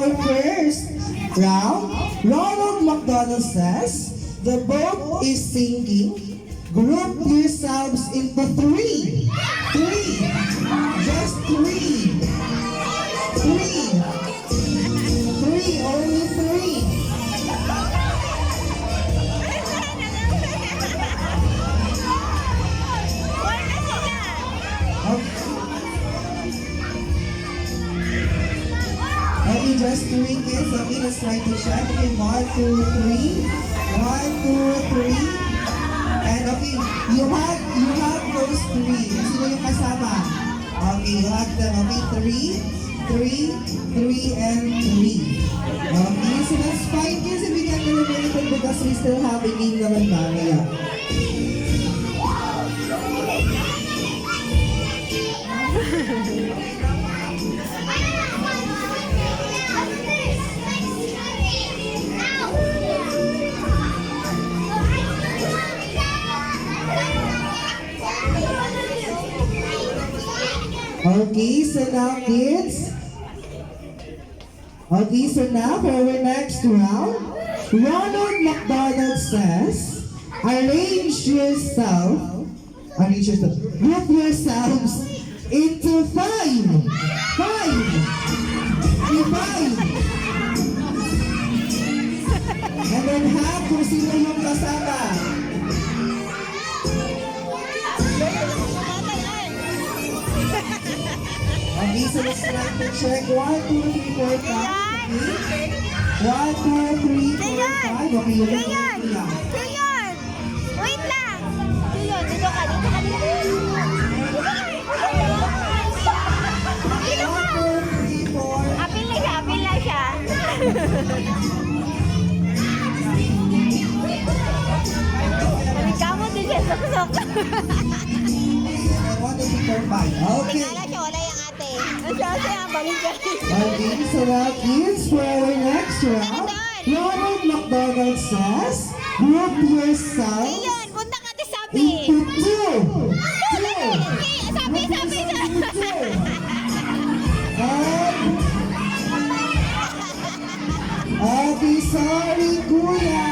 our first round. Ronald McDonald says, the boat is sinking. Group yourselves into three. Three. Just three. Three. Three. Only three. Okay, just three kids. Okay, let's try to check. Okay, 1, 2, 3. 1, 2, 3. And okay, you have those three. Sino yung kasama? Okay, you have them. Okay, 3, 3, 3, and 3. Okay, so that's fine kids if we get eliminated because we still have a game naman mamaya. Okay, so now kids. Okay, so now for our next round, Ronald McDonald says, group yourselves into 5. 5. And then half kung sino yung kasama. Okay, so let's try to check. 1, 2, 3, 4, 5. Okay. 1, 2, 3, 4, 5. Okay, yun lang. Leon! Wait lang! Leon, dito ka, dito ka, dito. Dito ka! 1, 2, 3, 4. Apil lang siya. Kamu din siya, sok-sok. 1, 2, 3, 4, 5. Okay. Tingala siya, wala yung ate. Kasi ang balik siya. Okay, so now kids, for our next round, Ronald McDonald says, group yourselves Leon, punta ka di sabi. into 2. Sabi. Okay, sorry kuya.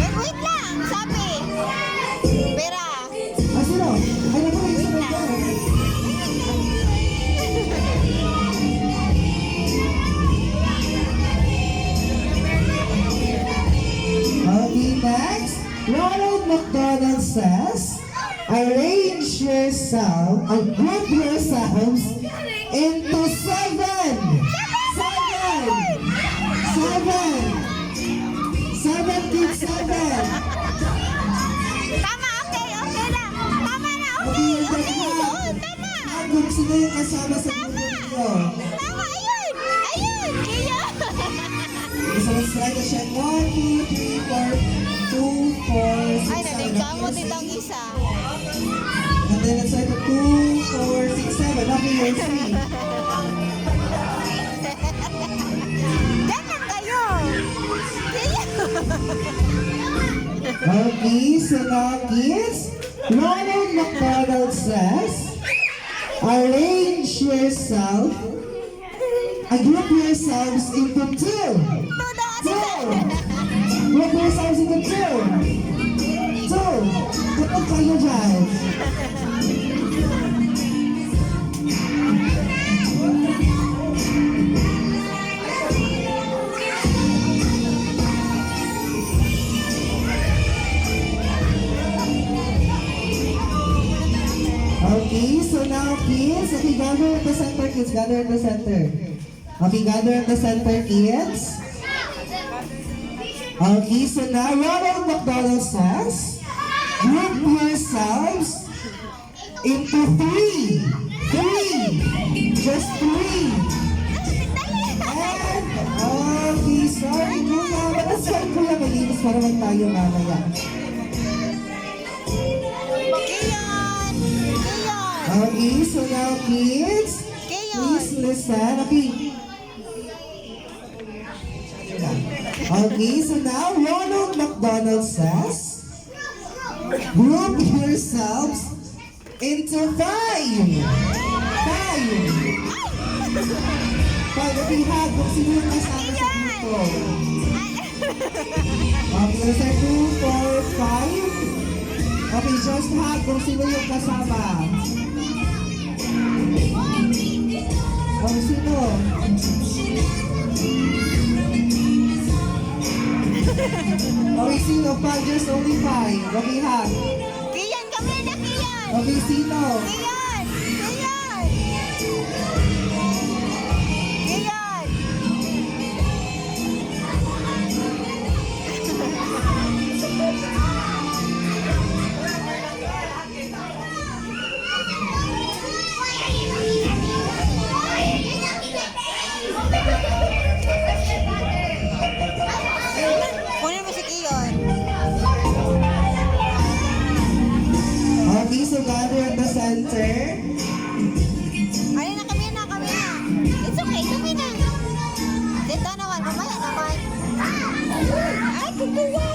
Wait lang, sabi. Pera. Sino? Ay, naku, may isa na dyan. Okay, next. Ronald McDonald says, group yourselves into 7. 7. 7, kids, 7. Tama, okay lang. Tama na, Okay, okay. Doon, tama. Kung sino yung kasama sa grupo niyo? Tama, ayun. Leon. So let's try to check. 1, 2, 3, 4, 2, 4, 6, Ay, 7. naligamot itong isa. And then let's try to 2, 4, 6, 7. Okay, you're free. Diyan lang kayo. Okay, so now kids, Ronald McDonald says, group yourselves into 2. 2. Group yourselves into 2. 2. Kapag kayo dyan. Okay, so now kids, okay, gather at the center kids, gather at the center. Okay, gather at the center kids. Okay, so now Ronald McDonald says, group yourselves into 3. 3. Just 3. And, okay, sorry kuya, matasyan kuya, malinis pa naman tayo mamaya. Okay, so now kids, please listen. Okay. Okay, so now Ronald McDonald says, group yourselves into 5. Okay, hug kung sino yung kasama sa grupo. Ay. Okay, let's say 2, 4, 5. Okay, just hug kung sino yung kasama. Sino? Okay, sino? 5, just only 5. Okay, hug. Kiyan, kami na Kiyan. Okay, sino? Kiyan. Kiyan. Kiyan. Kunin mo si Kiyon. Okay, so gather at the center. Ay, na kami na, kami na. It's okay, kami na. Dito naman, mamaya naman. Ay, kukuha.